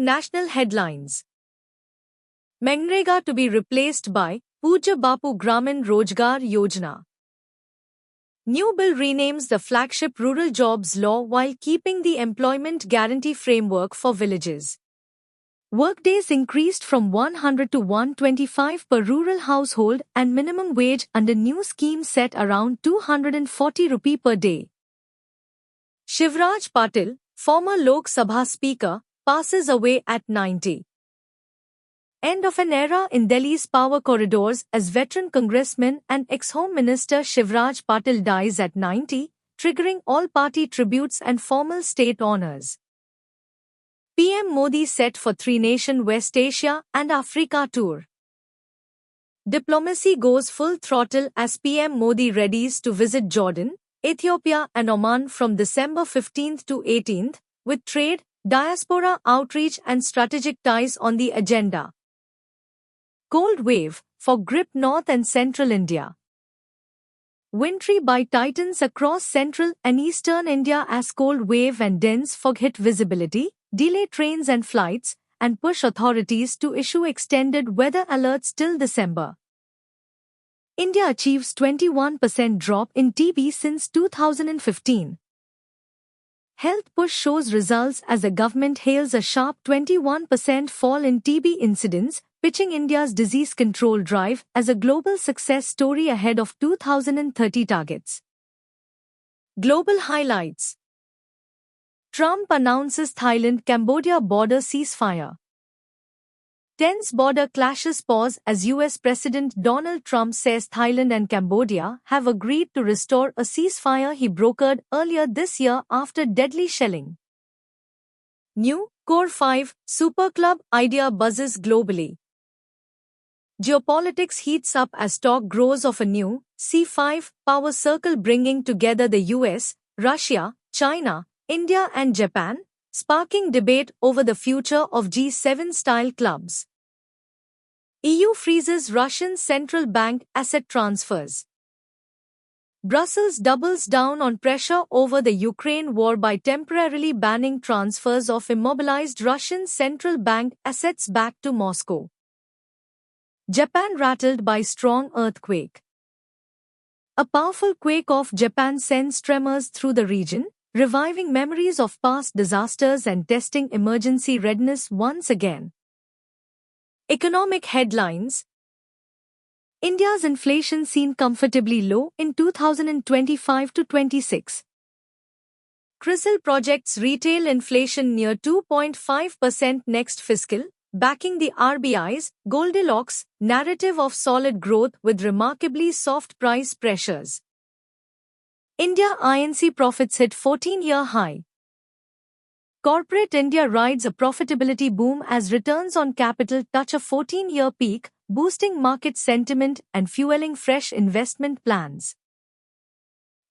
National headlines. Manrega to be replaced by Pujya Bapu Gramin Rojgar Yojana. New bill renames the flagship Rural Jobs Law while keeping the employment guarantee framework for villages. Workdays increased from 100 to 125 per rural household and minimum wage under new scheme set around 240 rupee per day. Shivraj Patil, former Lok Sabha Speaker, passes away at 90. End of an era in Delhi's power corridors as veteran congressman and ex-Home Minister Shivraj Patil dies at 90, triggering all-party tributes and formal state honours. PM Modi set for three-nation West Asia and Africa tour. Diplomacy goes full throttle as PM Modi readies to visit Jordan, Ethiopia and Oman from December 15 to 18, with trade, diaspora outreach and strategic ties on the agenda. Cold wave for grip North and Central India. Wintry by tightens across central and eastern India as cold wave and dense fog hit visibility, delay trains and flights, and push authorities to issue extended weather alerts till December. India achieves 21% drop in TB since 2015. Health push shows results as the government hails a sharp 21% fall in TB incidence, pitching India's disease control drive as a global success story ahead of 2030 targets. Global highlights. Trump announces Thailand-Cambodia border ceasefire. Tense border clashes pause as US President Donald Trump says Thailand and Cambodia have agreed to restore a ceasefire he brokered earlier this year after deadly shelling. New Core 5 Super Club idea buzzes globally. Geopolitics heats up as talk grows of a new C5 power circle bringing together the US, Russia, China, India and Japan, sparking debate over the future of G7-style clubs. EU freezes Russian central bank asset transfers. Brussels doubles down on pressure over the Ukraine war by temporarily banning transfers of immobilized Russian central bank assets back to Moscow. Japan rattled by strong earthquake. A powerful quake off Japan sends tremors through the region, reviving memories of past disasters and testing emergency readiness once again. Economic headlines. India's inflation seen comfortably low in 2025 to 26. CRISIL projects retail inflation near 2.5% next fiscal, backing the RBI's Goldilocks narrative of solid growth with remarkably soft price pressures. India INC profits hit 14-year high. Corporate India rides a profitability boom as returns on capital touch a 14-year peak, boosting market sentiment and fueling fresh investment plans.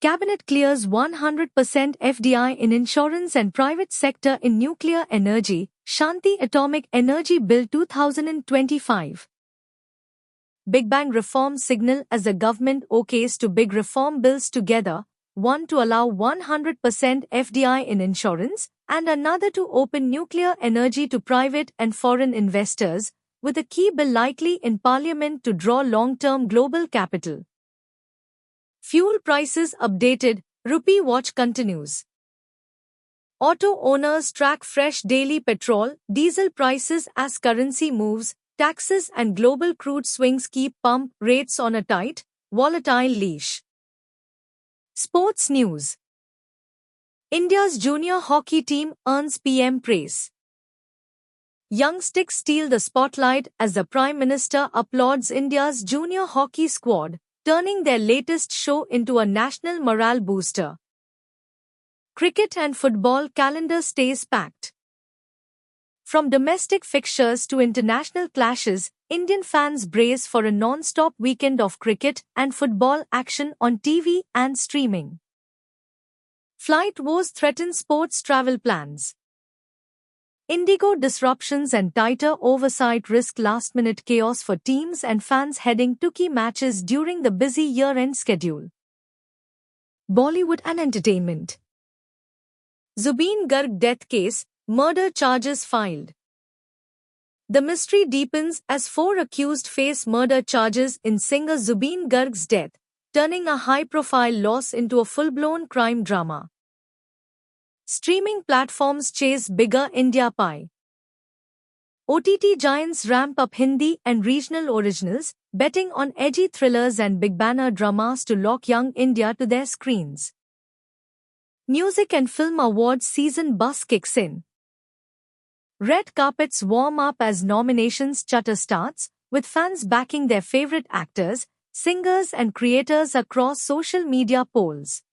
Cabinet clears 100% FDI in insurance and private sector in nuclear energy, Shanti Atomic Energy Bill 2025. Big Bang reform signal as the government okays two big reform bills together, one to allow 100% FDI in insurance, and another to open nuclear energy to private and foreign investors, with a key bill likely in Parliament to draw long-term global capital. Fuel prices updated, Rupee Watch continues. Auto owners track fresh daily petrol, diesel prices as currency moves, taxes and global crude swings keep pump rates on a tight, volatile leash. Sports news. India's junior hockey team earns PM praise. Young sticks steal the spotlight as the Prime Minister applauds India's junior hockey squad, turning their latest show into a national morale booster. Cricket and football calendar stays packed. From domestic fixtures to international clashes, Indian fans brace for a non-stop weekend of cricket and football action on TV and streaming. Flight woes threaten sports travel plans. Indigo disruptions and tighter oversight risk last-minute chaos for teams and fans heading to key matches during the busy year-end schedule. Bollywood and entertainment. Zubeen Garg death case, murder charges filed. The mystery deepens as four accused face murder charges in singer Zubeen Garg's death, turning a high-profile loss into a full-blown crime drama. Streaming platforms chase bigger India pie. OTT giants ramp up Hindi and regional originals, betting on edgy thrillers and big-banner dramas to lock young India to their screens. Music and Film Awards season buzz kicks in. Red carpets warm up as nominations chatter starts, with fans backing their favorite actors, singers and creators across social media polls.